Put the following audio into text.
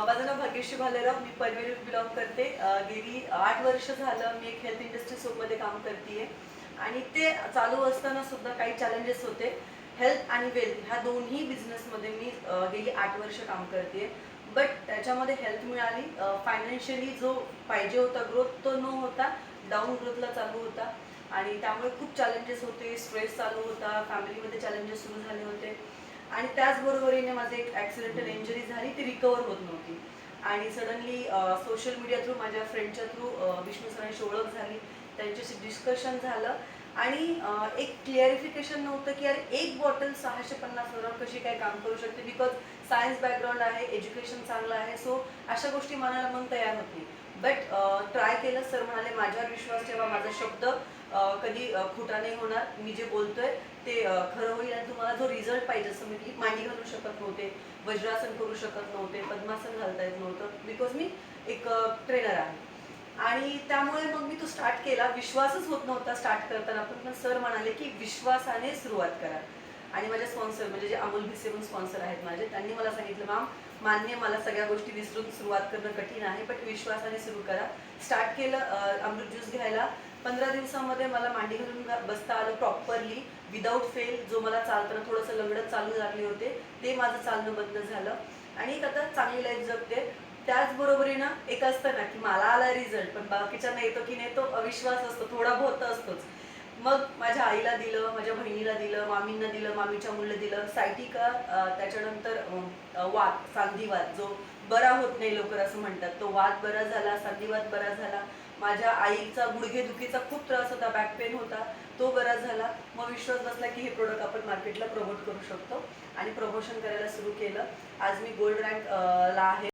माझं नाव भाग्यश्री भालेराव, मी पनवेल बिलॉंग करते. गेली 8 वर्ष झालं मी एक हेल्थ इंडस्ट्री सोबमध्ये काम करते आणि ते चालू असताना सुद्धा काही चॅलेंजेस होते. हेल्थ आणि वेल्थ ह्या दोन्ही बिझनेसमध्ये मी गेली 8 वर्ष काम करते. बट त्याच्यामध्ये हेल्थ मिळाली, फायनान्शियली जो पाहिजे होता ग्रोथ तो न होता डाऊन ग्रोथला चालू होता आणि त्यामुळे खूप चॅलेंजेस होते, स्ट्रेस चालू होता, फॅमिलीमध्ये चॅलेंजेस सुरू झाले होते आणि त्याचबरोबरीने माझे एक ॲक्सिडेंटल इंजरी झाली, ती रिकवर होत नव्हती आणि सडनली सोशल मीडिया थ्रू माझ्या फ्रेंडच्या थ्रू विष्णू सरांशी ओळख झाली, त्यांच्याशी डिस्कशन झालं आणि एक क्लिअरिफिकेशन नव्हतं की यार एक बॉटल 650 कशी काय काम करू शकते, बिकॉज सायन्स बॅकग्राऊंड आहे, एज्युकेशन चांगलं आहे, सो अशा गोष्टी मनाला मन तयार होत नाही. बट ट्राय केलं. सर म्हणाले माझ्यावर विश्वास ठेवा, माझा शब्द कधी खोटा नाही होणार, मी जे बोलतोय ते खरं होईल आणि तुम्हाला जो रिझल्ट पाहिजे, असं मी मांडी घालू शकत नव्हते, वज्रासन करू शकत नव्हते, पद्मासन घालता येत नव्हतं, बिकॉज मी एक ट्रेनर आहे आणि त्यामुळे मग मी तो स्टार्ट केला. विश्वासच होत नव्हता स्टार्ट करताना, पण सर म्हणाले की विश्वासाने सुरुवात करा आणि माझे स्पॉन्सर म्हणजे जे अमोल भिसे म्हणून स्पॉन्सर आहेत माझे, त्यांनी मला सांगितलं मॅम मान्य मला सगळ्या गोष्टी विसरून सुरुवात करणं कठीण आहे, पण विश्वासाने सुरू करा. स्टार्ट केलं अमृत ज्यूस घ्यायला. 15 दिवसामध्ये मला मांडी घालून बसता आलं प्रॉपरली विदाऊट फेल. जो मला चालताना थोडंसं लंगडत चालू लागले होते ते माझं चालणं बंद झालं आणि एक आता चांगली लाईफ जगते. त्याचबरोबरीनं एक असतं ना की मला आला रिझल्ट, पण बाकीच्यांना येतो की नाही तो अविश्वास असतो, थोडा बहुत असतोच. मग माझ्या आईला दिलं, माझ्या बहिणीला दिलं, मामींना दिलं, मामीच्या मुलं दिलं, सायटिका, त्याच्यानंतर वात, सांधिवात जो बरा होत नाही लवकर असं म्हणतात, तो वात बरा झाला, सांधिवात बरा झाला. माझ्या आईचा गुडघेदुखीचा खूप त्रास होता, बॅक पेन होता, तो बरा झाला. मग विश्वास बसला की हे प्रोडक्ट आपण मार्केटला प्रमोट करू शकतो आणि प्रमोशन करायला सुरू केलं. आज मी गोल्ड रँक ला आहे.